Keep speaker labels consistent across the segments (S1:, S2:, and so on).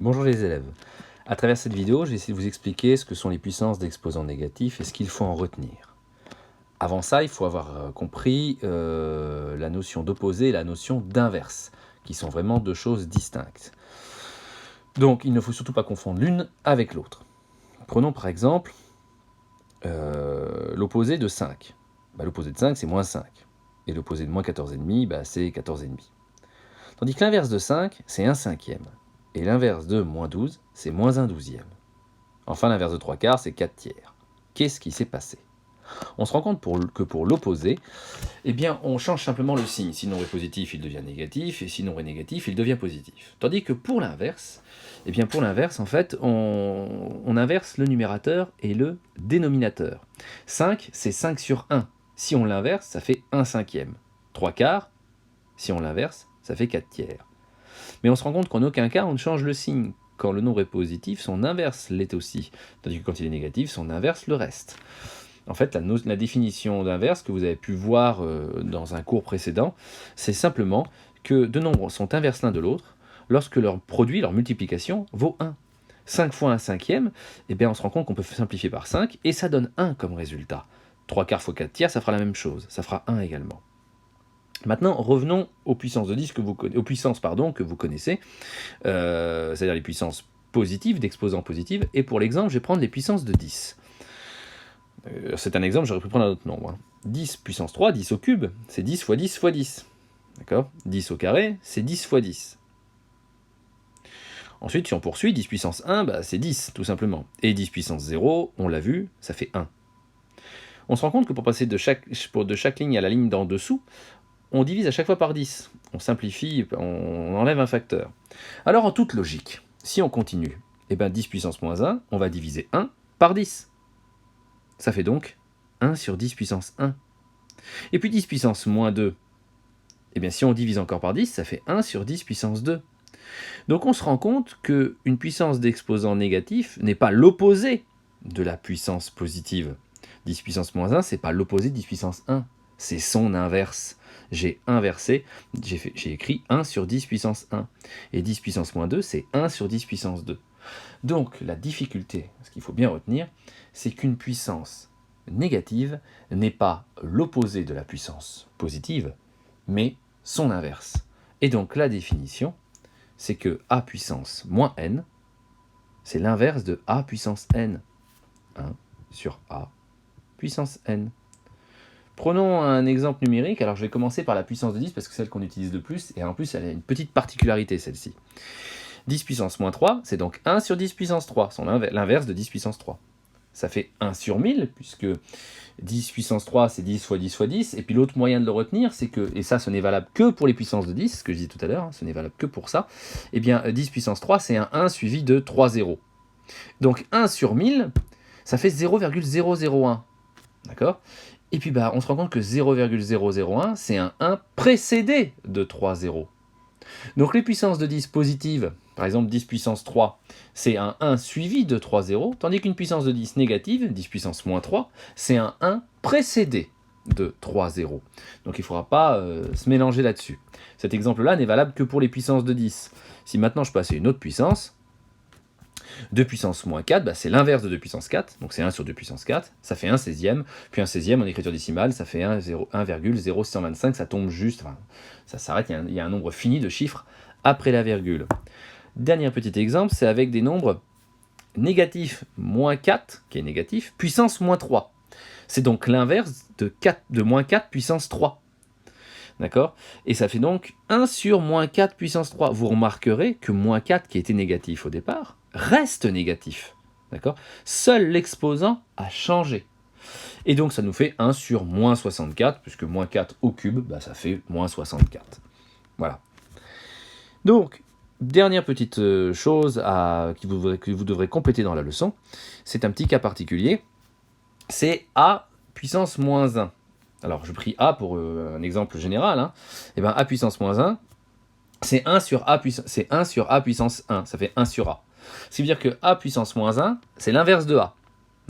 S1: Bonjour les élèves. À travers cette vidéo, j'ai essayé de vous expliquer ce que sont les puissances d'exposants négatifs et ce qu'il faut en retenir. Avant ça, il faut avoir compris la notion d'opposé et la notion d'inverse, qui sont vraiment deux choses distinctes. Donc, il ne faut surtout pas confondre l'une avec l'autre. Prenons par exemple l'opposé de 5. L'opposé de 5, c'est moins 5. Et l'opposé de moins 14,5, c'est 14,5. Tandis que l'inverse de 5, c'est 1 cinquième. Et l'inverse de moins 12, c'est moins 1 douzième. Enfin, l'inverse de 3 quarts, c'est 4 tiers. Qu'est-ce qui s'est passé? On se rend compte que pour l'opposé, on change simplement le signe. Si le nombre est positif, il devient négatif, et si le nombre est négatif, il devient positif. Tandis que pour l'inverse, en fait, on inverse le numérateur et le dénominateur. 5, c'est 5 sur 1. Si on l'inverse, ça fait 1 cinquième. 3 quarts, si on l'inverse, ça fait 4 tiers. Mais on se rend compte qu'en aucun cas, on ne change le signe. Quand le nombre est positif, son inverse l'est aussi. Tandis que quand il est négatif, son inverse le reste. En fait, la définition d'inverse que vous avez pu voir dans un cours précédent, c'est simplement que deux nombres sont inverses l'un de l'autre lorsque leur produit, leur multiplication, vaut 1. 5 fois 1 cinquième, on se rend compte qu'on peut simplifier par 5, et ça donne 1 comme résultat. 3 quarts fois 4 tiers, ça fera la même chose, ça fera 1 également. Maintenant, revenons aux puissances de 10 que vous connaissez, c'est-à-dire les puissances positives, d'exposants positifs, et pour l'exemple, je vais prendre les puissances de 10. C'est un exemple, j'aurais pu prendre un autre nombre. 10 puissance 3, 10 au cube, c'est 10 fois 10 fois 10. D'accord ? 10 au carré, c'est 10 fois 10. Ensuite, si on poursuit, 10 puissance 1, c'est 10, tout simplement. Et 10 puissance 0, on l'a vu, ça fait 1. On se rend compte que pour passer de chaque ligne à la ligne d'en dessous, on divise à chaque fois par 10. On simplifie, on enlève un facteur. Alors en toute logique, si on continue, 10 puissance moins 1, on va diviser 1 par 10. Ça fait donc 1 sur 10 puissance 1. Et puis 10 puissance moins 2, si on divise encore par 10, ça fait 1 sur 10 puissance 2. Donc on se rend compte qu'une puissance d'exposant négatif n'est pas l'opposé de la puissance positive. 10 puissance moins 1, c'est pas l'opposé de 10 puissance 1, c'est son inverse. J'ai inversé, j'ai écrit 1 sur 10 puissance 1. Et 10 puissance moins 2, c'est 1 sur 10 puissance 2. Donc la difficulté, ce qu'il faut bien retenir, c'est qu'une puissance négative n'est pas l'opposé de la puissance positive, mais son inverse. Et donc la définition, c'est que a puissance moins n, c'est l'inverse de a puissance n. 1 sur a puissance n. Prenons un exemple numérique. Alors je vais commencer par la puissance de 10 parce que c'est celle qu'on utilise le plus, et en plus elle a une petite particularité celle-ci. 10 puissance moins 3, c'est donc 1 sur 10 puissance 3, l'inverse de 10 puissance 3. Ça fait 1 sur 1000, puisque 10 puissance 3, c'est 10 fois 10 fois 10, et puis l'autre moyen de le retenir, c'est que, et ça ce n'est valable que pour les puissances de 10, ce que je disais tout à l'heure, ce n'est valable que pour ça, 10 puissance 3, c'est un 1 suivi de 3 zéros. Donc 1 sur 1000, ça fait 0,001, d'accord ? Et puis on se rend compte que 0,001, c'est un 1 précédé de 3 zéros. Donc les puissances de 10 positives, par exemple 10 puissance 3, c'est un 1 suivi de 3 zéros, tandis qu'une puissance de 10 négative, 10 puissance moins 3, c'est un 1 précédé de 3 zéros. Donc il ne faudra pas se mélanger là-dessus. Cet exemple-là n'est valable que pour les puissances de 10. Si maintenant je passe à une autre puissance, 2 puissance moins 4, c'est l'inverse de 2 puissance 4, donc c'est 1 sur 2 puissance 4, ça fait 1 16e, puis 1 16e en écriture décimale, ça fait 1,0625, ça tombe juste, ça s'arrête, il y a un nombre fini de chiffres après la virgule. Dernier petit exemple, c'est avec des nombres négatifs, moins 4, qui est négatif, puissance moins 3. C'est donc l'inverse de moins 4 puissance 3. D'accord ? Et ça fait donc 1 sur moins 4 puissance 3. Vous remarquerez que moins 4, qui était négatif au départ, reste négatif. D'accord ? Seul l'exposant a changé. Et donc ça nous fait 1 sur moins 64, puisque moins 4 au cube, ça fait moins 64. Voilà. Donc, dernière petite chose que vous devrez compléter dans la leçon, c'est un petit cas particulier, c'est a puissance moins 1. Alors, je pris A pour un exemple général. A puissance moins 1, c'est 1 sur A puissance 1. Ça fait 1 sur A. Ce qui veut dire que A puissance moins 1, c'est l'inverse de A.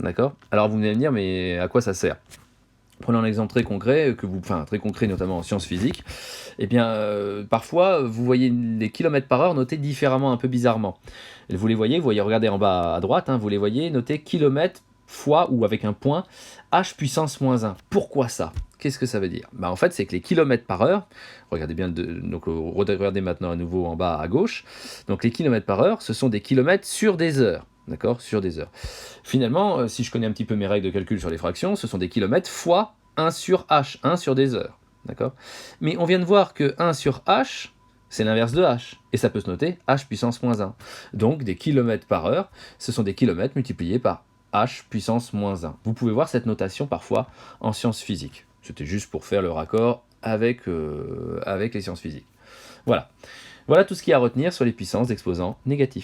S1: D'accord ? Alors, vous venez me dire, mais à quoi ça sert ? Prenons un exemple très concret, très concret notamment en sciences physiques. Eh bien, parfois, vous voyez les kilomètres par heure notés différemment, un peu bizarrement. Et vous voyez, regardez en bas à droite, hein, vous les voyez notés kilomètres fois, ou avec un point, h puissance moins 1. Pourquoi ça? Qu'est-ce que ça veut dire? En fait, c'est que les kilomètres par heure, regardez bien, donc regardez maintenant à nouveau en bas à gauche, donc les kilomètres par heure, ce sont des kilomètres sur des heures. D'accord? Sur des heures. Finalement, si je connais un petit peu mes règles de calcul sur les fractions, ce sont des kilomètres fois 1 sur h, 1 sur des heures. D'accord? Mais on vient de voir que 1 sur h, c'est l'inverse de h, et ça peut se noter h puissance moins 1. Donc des kilomètres par heure, ce sont des kilomètres multipliés par h puissance moins 1. Vous pouvez voir cette notation parfois en sciences physiques. C'était juste pour faire le raccord avec les sciences physiques. Voilà. Voilà tout ce qu'il y a à retenir sur les puissances d'exposants négatifs.